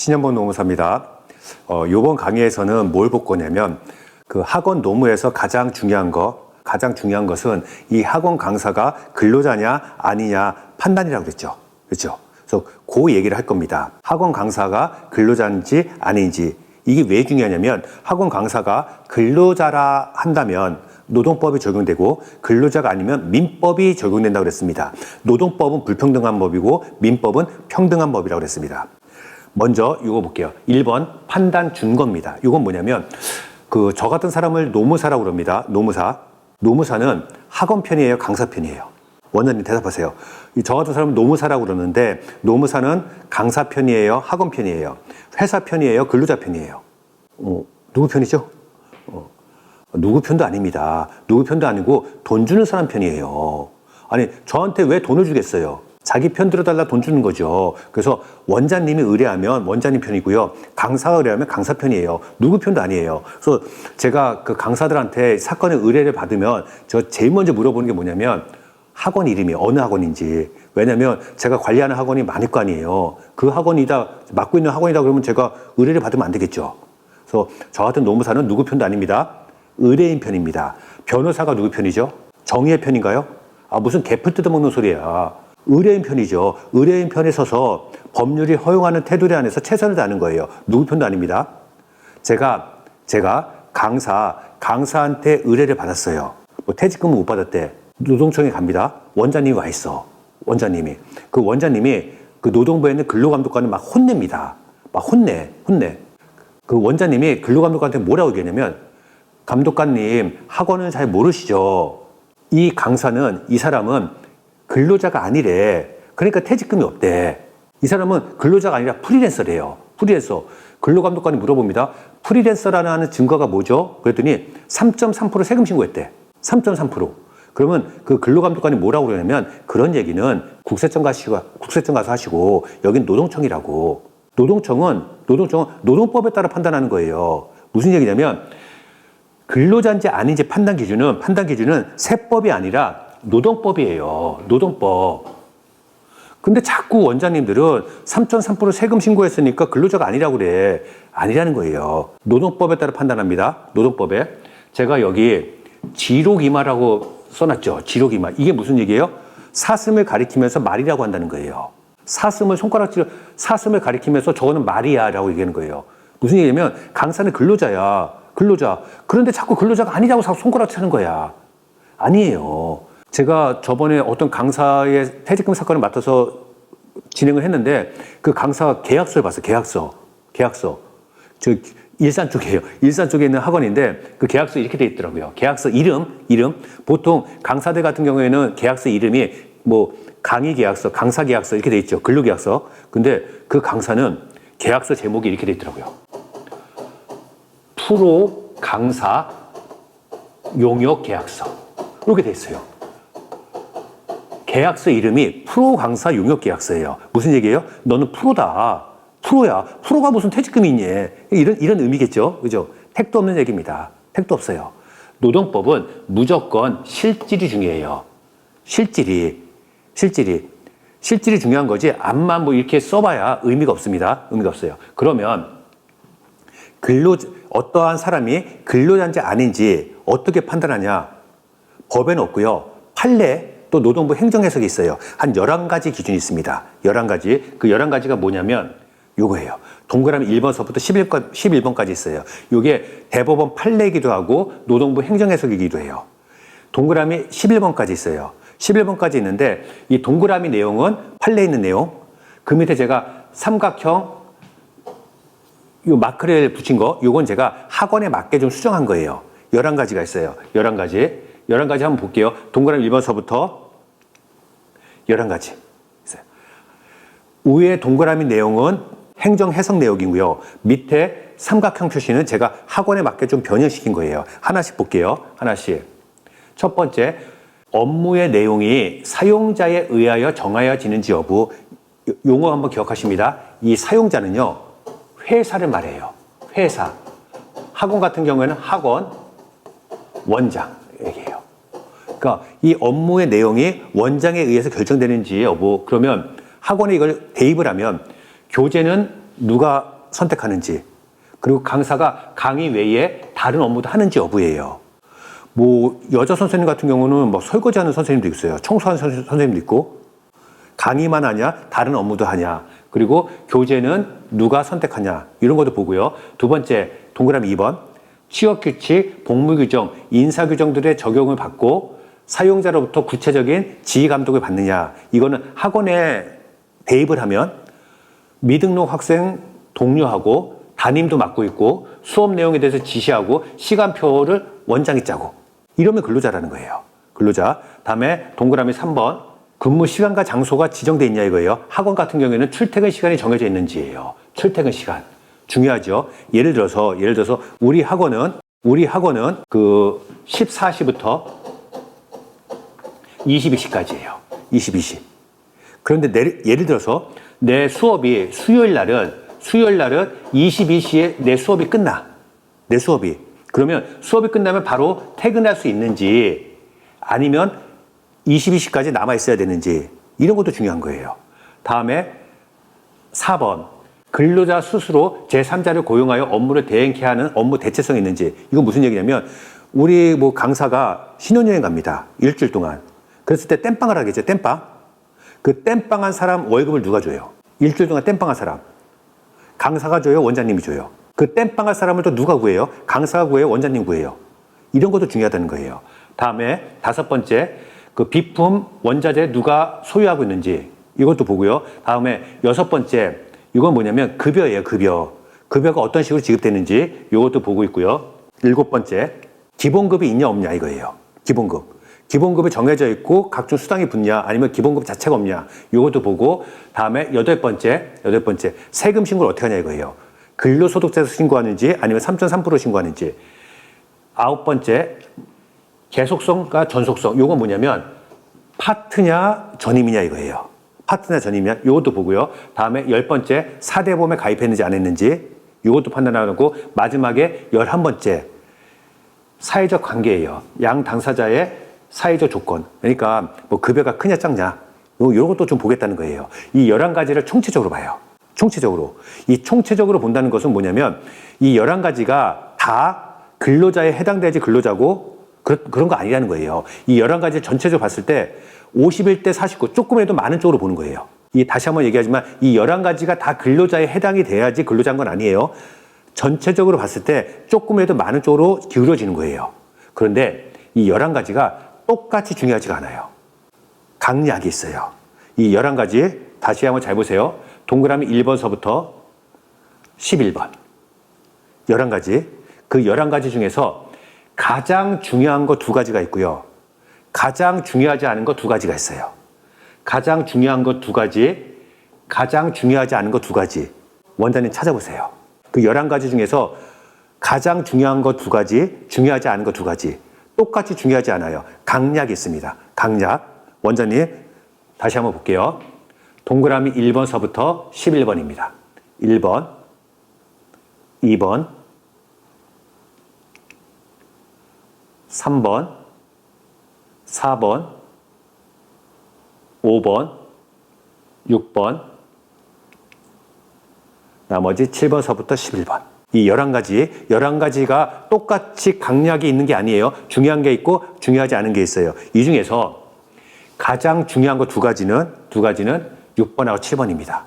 신현복 노무사입니다. 요번 강의에서는 뭘 볼 거냐면 그 학원 노무에서 가장 중요한 것은 이 학원 강사가 근로자냐 아니냐 판단이라고 그랬죠. 그렇죠? 그래서 그 얘기를 할 겁니다. 학원 강사가 근로자인지 아닌지. 이게 왜 중요하냐면 학원 강사가 근로자라 한다면 노동법이 적용되고 근로자가 아니면 민법이 적용된다고 그랬습니다. 노동법은 불평등한 법이고 민법은 평등한 법이라고 그랬습니다. 먼저 이거 볼게요. 1번 판단 준거입니다. 이건 뭐냐면 저 같은 사람을 노무사라고 그럽니다. 노무사는 학원 편이에요, 강사 편이에요? 원장님 대답하세요. 저 같은 사람은 노무사라고 그러는데 노무사는 강사 편이에요, 학원 편이에요? 회사 편이에요, 근로자 편이에요? 누구 편이죠? 누구 편도 아닙니다. 누구 편도 아니고 돈 주는 사람 편이에요. 아니 저한테 왜 돈을 주겠어요? 자기 편 들어달라 돈 주는 거죠. 그래서 원장님이 의뢰하면 원장님 편이고요. 강사가 의뢰하면 강사 편이에요. 누구 편도 아니에요. 그래서 제가 그 강사들한테 사건의 의뢰를 받으면 저 제일 먼저 물어보는 게 뭐냐면 학원 이름이 어느 학원인지. 왜냐면 제가 관리하는 학원이 많을 거 아니에요. 그 학원이다, 맡고 있는 학원이다 그러면 제가 의뢰를 받으면 안 되겠죠. 그래서 저 같은 노무사는 누구 편도 아닙니다. 의뢰인 편입니다. 변호사가 누구 편이죠? 정의의 편인가요? 무슨 개풀 뜯어먹는 소리야. 의뢰인 편이죠. 의뢰인 편에 서서 법률이 허용하는 테두리 안에서 최선을 다하는 거예요. 누구 편도 아닙니다. 제가 강사한테 의뢰를 받았어요. 퇴직금은 못 받았대. 노동청에 갑니다. 원장님이 와 있어. 원장님이 그 노동부에 있는 근로감독관을 막 혼냅니다. 막 혼내. 그 원장님이 근로감독관한테 뭐라고 얘기하냐면 감독관님 학원은 잘 모르시죠. 이 사람은 근로자가 아니래. 그러니까 퇴직금이 없대. 이 사람은 근로자가 아니라 프리랜서래요. 프리랜서. 근로감독관이 물어봅니다. 프리랜서라는 증거가 뭐죠? 그랬더니 3.3% 세금 신고했대. 3.3%. 그러면 그 근로감독관이 뭐라고 그러냐면 그런 얘기는 국세청 가서 하시고 여긴 노동청이라고. 노동청은 노동법에 따라 판단하는 거예요. 무슨 얘기냐면 근로자인지 아닌지 판단 기준은 세법이 아니라 노동법이에요. 노동법. 근데 자꾸 원장님들은 3.3% 세금 신고했으니까 근로자가 아니라고 그래. 아니라는 거예요. 노동법에 따라 판단합니다. 노동법에. 제가 여기 지록이마라고 써놨죠. 지록이마. 이게 무슨 얘기예요? 사슴을 가리키면서 말이라고 한다는 거예요. 사슴을 가리키면서 저거는 말이야 라고 얘기하는 거예요. 무슨 얘기냐면 강사는 근로자. 그런데 자꾸 근로자가 아니라고 손가락질 하는 거야. 아니에요. 제가 저번에 어떤 강사의 퇴직금 사건을 맡아서 진행을 했는데 그 강사가 계약서를 봤어요. 계약서. 저 일산 쪽이에요. 일산 쪽에 있는 학원인데 그 계약서 이렇게 돼 있더라고요. 계약서 이름. 보통 강사들 같은 경우에는 계약서 이름이 뭐 강의 계약서, 강사 계약서 이렇게 돼 있죠. 근로 계약서. 근데 그 강사는 계약서 제목이 이렇게 돼 있더라고요. 프로 강사 용역 계약서. 이렇게 돼 있어요. 계약서 이름이 프로 강사 용역 계약서예요. 무슨 얘기예요? 너는 프로다. 프로야. 프로가 무슨 퇴직금이 있니? 이런 의미겠죠. 그죠? 택도 없는 얘기입니다. 택도 없어요. 노동법은 무조건 실질이 중요해요. 실질이 중요한 거지. 암만 뭐 이렇게 써봐야 의미가 없습니다. 의미가 없어요. 그러면 어떠한 사람이 근로자인지 아닌지 어떻게 판단하냐? 법에는 없고요. 판례 또 노동부 행정해석이 있어요. 한 11가지 기준이 있습니다. 11가지. 그 11가지가 뭐냐면 요거예요. 동그라미 1번서부터 11번까지 있어요. 요게 대법원 판례이기도 하고 노동부 행정해석이기도 해요. 동그라미 11번까지 있어요. 11번까지 있는데 이 동그라미 내용은 판례에 있는 내용. 그 밑에 제가 삼각형 요 마크를 붙인 거, 요건 제가 학원에 맞게 좀 수정한 거예요. 11가지가 있어요. 11가지 한번 볼게요. 동그라미 1번서부터 11가지 있어요. 위에 동그라미 내용은 행정 해석 내용이고요. 밑에 삼각형 표시는 제가 학원에 맞게 좀 변형시킨 거예요. 하나씩 볼게요. 하나씩. 첫 번째, 업무의 내용이 사용자에 의하여 정하여지는지 여부. 용어 한번 기억하십니다. 이 사용자는요. 회사를 말해요. 회사. 학원 같은 경우에는 학원, 원장 얘기해요. 그러니까 이 업무의 내용이 원장에 의해서 결정되는지 여부. 그러면 학원에 이걸 대입을 하면 교재는 누가 선택하는지, 그리고 강사가 강의 외에 다른 업무도 하는지 여부예요. 뭐 여자 선생님 같은 경우는 뭐 설거지하는 선생님도 있어요. 청소하는 선생님도 있고, 강의만 하냐, 다른 업무도 하냐, 그리고 교재는 누가 선택하냐, 이런 것도 보고요. 두 번째, 동그라미 2번. 취업 규칙, 복무 규정, 인사 규정들의 적용을 받고 사용자로부터 구체적인 지휘 감독을 받느냐. 이거는 학원에 대입을 하면 미등록 학생 동료하고 담임도 맡고 있고 수업 내용에 대해서 지시하고 시간표를 원장이 짜고, 이러면 근로자라는 거예요. 근로자. 다음에 동그라미 3번. 근무 시간과 장소가 지정돼 있냐 이거예요. 학원 같은 경우에는 출퇴근 시간이 정해져 있는지예요. 출퇴근 시간. 중요하죠. 예를 들어서 우리 학원은 그 14시부터 22시까지예요. 22시. 그런데 예를 들어서 내 수업이 수요일 날은 22시에 내 수업이 끝나. 내 수업이. 그러면 수업이 끝나면 바로 퇴근할 수 있는지, 아니면 22시까지 남아 있어야 되는지, 이런 것도 중요한 거예요. 다음에 4번. 근로자 스스로 제3자를 고용하여 업무를 대행케 하는 업무 대체성이 있는지. 이건 무슨 얘기냐면, 우리 뭐 강사가 신혼여행 갑니다. 일주일 동안. 그랬을 때 땜빵을 하겠죠. 땜빵. 그 땜빵한 사람 월급을 누가 줘요? 일주일 동안 땜빵한 사람. 강사가 줘요? 원장님이 줘요? 그 땜빵할 사람을 또 누가 구해요? 강사가 구해요? 원장님 구해요? 이런 것도 중요하다는 거예요. 다음에 5번째, 그 비품, 원자재 누가 소유하고 있는지, 이것도 보고요. 다음에 6번째, 이건 뭐냐면 급여예요. 급여가 어떤 식으로 지급되는지 이것도 보고 있고요. 7번째, 기본급이 있냐 없냐 이거예요. 기본급이 정해져 있고 각종 수당이 붙냐, 아니면 기본급 자체가 없냐, 이것도 보고, 다음에 8번째, 세금 신고를 어떻게 하냐 이거예요. 근로소득세에서 신고하는지 아니면 3.3% 신고하는지. 9번째, 계속성과 전속성. 이건 뭐냐면 파트냐 전임이냐 이거예요. 파트냐 전임이냐, 이것도 보고요. 다음에 10번째, 4대 보험에 가입했는지 안 했는지, 이것도 판단하고, 마지막에 11번째, 사회적 관계예요. 양 당사자의 사회적 조건. 그러니까 뭐 급여가 크냐 작냐, 이런 것도 좀 보겠다는 거예요. 이 11가지를 총체적으로 봐요. 이 총체적으로 본다는 것은 뭐냐면, 이 11가지가 다 근로자에 해당되지 근로자고 그런 거 아니라는 거예요. 이 11가지 전체적으로 봤을 때 51대 49, 조금이라도 많은 쪽으로 보는 거예요. 다시 한번 얘기하지만 이 11가지가 다 근로자에 해당이 돼야지 근로자인 건 아니에요. 전체적으로 봤을 때 조금이라도 많은 쪽으로 기울어지는 거예요. 그런데 이 11가지가 똑같이 중요하지가 않아요. 강약이 있어요. 이 11가지 다시 한번 잘 보세요. 동그라미 1번서부터 11번. 11가지. 그 11가지 중에서 가장 중요한 거 2가지가 있고요. 가장 중요하지 않은 거 2가지가 있어요. 가장 중요한 거 2가지, 가장 중요하지 않은 거 2가지. 원장님 찾아보세요. 그 11가지 중에서 가장 중요한 거 2가지, 중요하지 않은 거 2가지. 똑같이 중요하지 않아요. 강약이 있습니다. 강약. 원장님 다시 한번 볼게요. 동그라미 1번서부터 11번입니다. 1번, 2번, 3번, 4번, 5번, 6번, 나머지 7번서부터 11번. 이 11가지가 똑같이 강약이 있는 게 아니에요. 중요한 게 있고 중요하지 않은 게 있어요. 이 중에서 가장 중요한 거 2가지는 6번하고 7번입니다.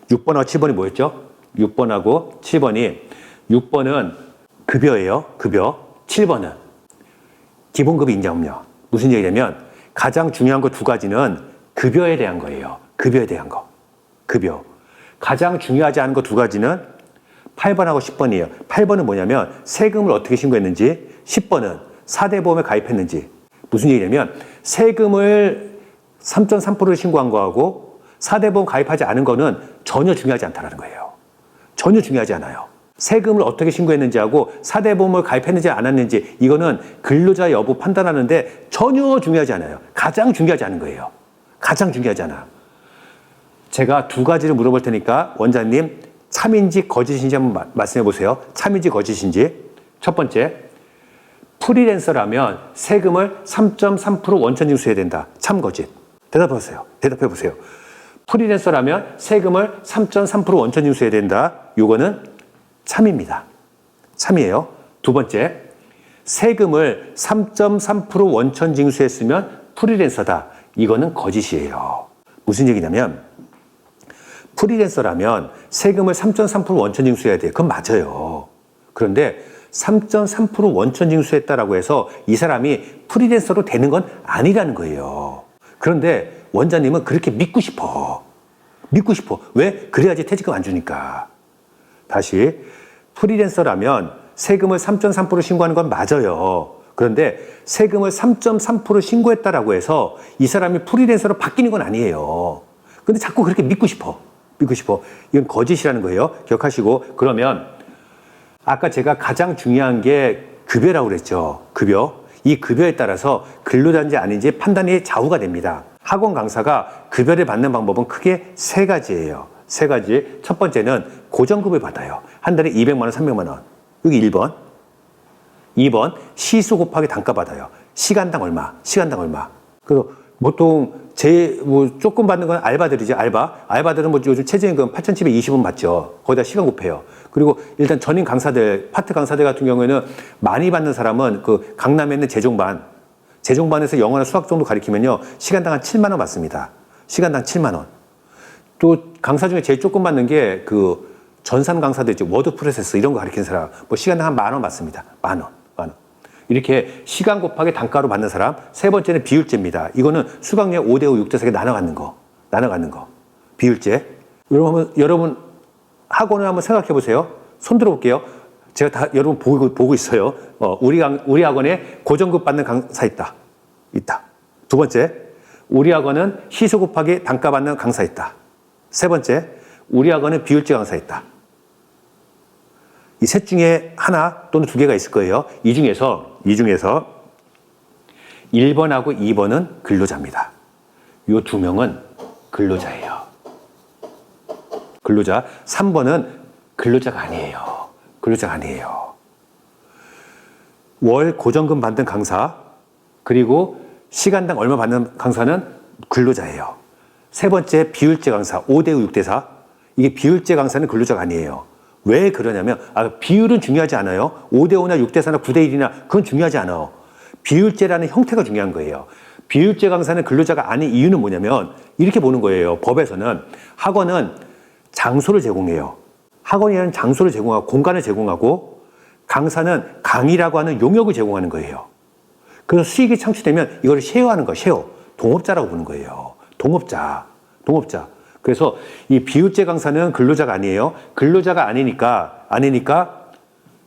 6번하고 7번이 뭐였죠? 6번하고 7번이, 6번은 급여예요. 급여. 7번은 기본급이 있냐 없냐. 무슨 얘기냐면 가장 중요한 거 2가지는 급여에 대한 거예요. 급여에 대한 거. 급여. 가장 중요하지 않은 거 2가지는 8번하고 10번이에요. 8번은 뭐냐면 세금을 어떻게 신고했는지, 10번은 4대 보험에 가입했는지. 무슨 얘기냐면 세금을 3.3%를 신고한 거하고 4대 보험 가입하지 않은 거는 전혀 중요하지 않다는 거예요. 전혀 중요하지 않아요. 세금을 어떻게 신고했는지하고 4대 보험을 가입했는지 안 했는지, 이거는 근로자 여부 판단하는데 전혀 중요하지 않아요. 가장 중요하지 않은 거예요. 가장 중요하지 않아. 제가 2가지를 물어볼 테니까 원장님 참인지 거짓인지 한번 말씀해 보세요. 참인지 거짓인지. 첫 번째, 프리랜서라면 세금을 3.3% 원천 징수해야 된다. 참 거짓. 대답해 보세요. 프리랜서라면 세금을 3.3% 원천 징수해야 된다. 요거는 참입니다. 참이에요. 두 번째, 세금을 3.3% 원천 징수했으면 프리랜서다. 이거는 거짓이에요. 무슨 얘기냐면 프리랜서라면 세금을 3.3% 원천 징수해야 돼요. 그건 맞아요. 그런데 3.3% 원천 징수했다라고 해서 이 사람이 프리랜서로 되는 건 아니라는 거예요. 그런데 원장님은 그렇게 믿고 싶어. 믿고 싶어. 왜? 그래야지 퇴직금 안 주니까. 다시, 프리랜서라면 세금을 3.3% 신고하는 건 맞아요. 그런데 세금을 3.3% 신고했다라고 해서 이 사람이 프리랜서로 바뀌는 건 아니에요. 근데 자꾸 그렇게 믿고 싶어. 믿고 싶어. 이건 거짓이라는 거예요. 기억하시고. 그러면 아까 제가 가장 중요한 게 급여라고 그랬죠. 급여. 이 급여에 따라서 근로자인지 아닌지 판단이 좌우가 됩니다. 학원 강사가 급여를 받는 방법은 크게 세 가지예요. 세 가지. 첫 번째는 고정급을 받아요. 한 달에 200만 원, 300만 원. 여기 1번. 2번, 시수 곱하기 단가 받아요. 시간당 얼마, 시간당 얼마. 그래서 보통 조금 받는 건 알바들이죠, 알바. 알바들은 요즘 최저임금 8,720원 받죠. 거기다 시간 곱해요. 그리고 일단 전임 강사들, 파트 강사들 같은 경우에는 많이 받는 사람은 그 강남에 있는 재종반에서 영어나 수학 정도 가르치면요, 시간당 한 7만 원 받습니다. 시간당 7만 원. 또 강사 중에 제일 조금 받는 게 그 전산 강사들 있죠. 워드 프로세스 이런 거 가르치는 사람, 시간당 한 10,000원 받습니다. 10,000원. 이렇게 시간 곱하기 단가로 받는 사람. 세 번째는 비율제입니다. 이거는 수강료 5대5, 6대4에 나눠 갖는 거. 비율제. 여러분 학원을 한번 생각해 보세요. 손 들어 볼게요. 제가 다 여러분 보고 있어요. 우리 학원에 고정급 받는 강사 있다. 두 번째, 우리 학원은 시수 곱하기 단가 받는 강사 있다. 세 번째, 우리 학원은 비율제 강사 있다. 이 셋 중에 하나 또는 두 개가 있을 거예요. 이 중에서 1번하고 2번은 근로자입니다. 이 두 명은 근로자예요. 근로자. 3번은 근로자가 아니에요. 월 고정금 받는 강사, 그리고 시간당 얼마 받는 강사는 근로자예요. 세 번째, 비율제 강사, 5대5, 6대4. 이게 비율제 강사는 근로자가 아니에요. 왜 그러냐면, 비율은 중요하지 않아요. 5대5나 6대4나 9대1이나 그건 중요하지 않아요. 비율제라는 형태가 중요한 거예요. 비율제 강사는 근로자가 아닌 이유는 뭐냐면, 이렇게 보는 거예요. 법에서는 학원은 장소를 제공해요. 학원이라는 장소를 제공하고, 공간을 제공하고, 강사는 강의라고 하는 용역을 제공하는 거예요. 그래서 수익이 창출되면 이걸 쉐어하는 거예요. 쉐어. 동업자라고 보는 거예요. 동업자. 그래서 이 비율제 강사는 근로자가 아니에요. 근로자가 아니니까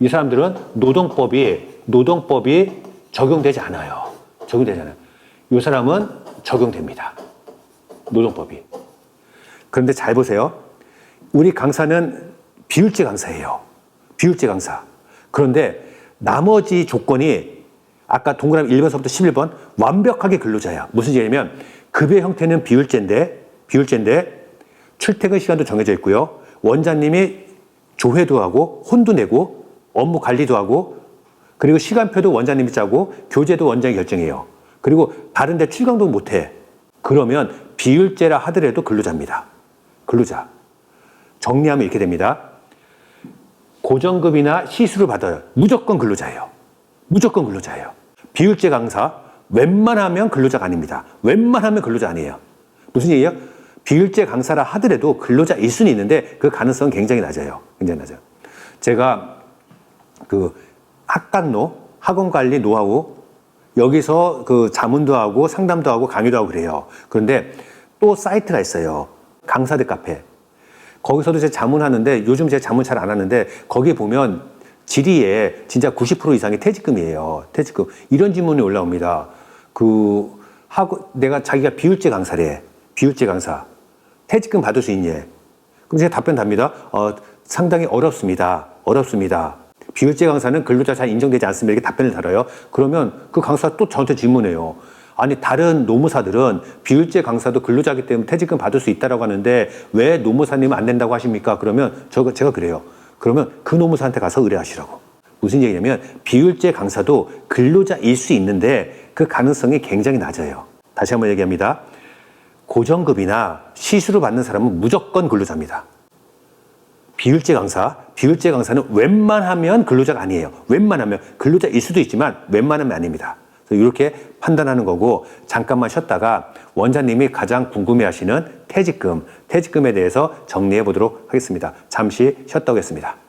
이 사람들은 노동법이 적용되지 않아요. 이 사람은 적용됩니다. 노동법이. 그런데 잘 보세요. 우리 강사는 비율제 강사예요. 비율제 강사. 그런데 나머지 조건이 아까 동그라미 1번서부터 11번 완벽하게 근로자야. 무슨 얘기냐면 급여 형태는 비율제인데 출퇴근 시간도 정해져 있고요. 원장님이 조회도 하고 혼도 내고 업무 관리도 하고, 그리고 시간표도 원장님이 짜고 교재도 원장이 결정해요. 그리고 다른 데 출강도 못해. 그러면 비율제라 하더라도 근로자입니다. 근로자. 정리하면 이렇게 됩니다. 고정급이나 시수를 받아요. 무조건 근로자예요. 비율제 강사 웬만하면 근로자가 아닙니다. 웬만하면 근로자 아니에요. 무슨 얘기예요? 비율제 강사라 하더라도 근로자일 수는 있는데 그 가능성은 굉장히 낮아요. 제가 그 학원 관리 노하우, 여기서 그 자문도 하고 상담도 하고 강의도 하고 그래요. 그런데 또 사이트가 있어요. 강사들 카페. 거기서도 제가 자문하는데, 요즘 제가 자문 잘 안 하는데, 거기에 보면 질의에 진짜 90% 이상이 퇴직금이에요. 퇴직금. 이런 질문이 올라옵니다. 내가 자기가 비율제 강사래. 비율제 강사. 퇴직금 받을 수 있니? 그럼 제가 답변 답니다. 상당히 어렵습니다. 비율제 강사는 근로자 잘 인정되지 않습니다. 이렇게 답변을 달아요. 그러면 그 강사가 또 저한테 질문해요. 아니, 다른 노무사들은 비율제 강사도 근로자기 때문에 퇴직금 받을 수 있다고 하는데 왜 노무사님은 안 된다고 하십니까? 그러면 제가 그래요. 그러면 그 노무사한테 가서 의뢰하시라고. 무슨 얘기냐면 비율제 강사도 근로자일 수 있는데 그 가능성이 굉장히 낮아요. 다시 한번 얘기합니다. 고정급이나 시수를 받는 사람은 무조건 근로자입니다. 비율제 강사는 웬만하면 근로자가 아니에요. 웬만하면 근로자일 수도 있지만 웬만하면 아닙니다. 그래서 이렇게 판단하는 거고, 잠깐만 쉬었다가 원장님이 가장 궁금해하시는 퇴직금에 대해서 정리해 보도록 하겠습니다. 잠시 쉬었다 오겠습니다.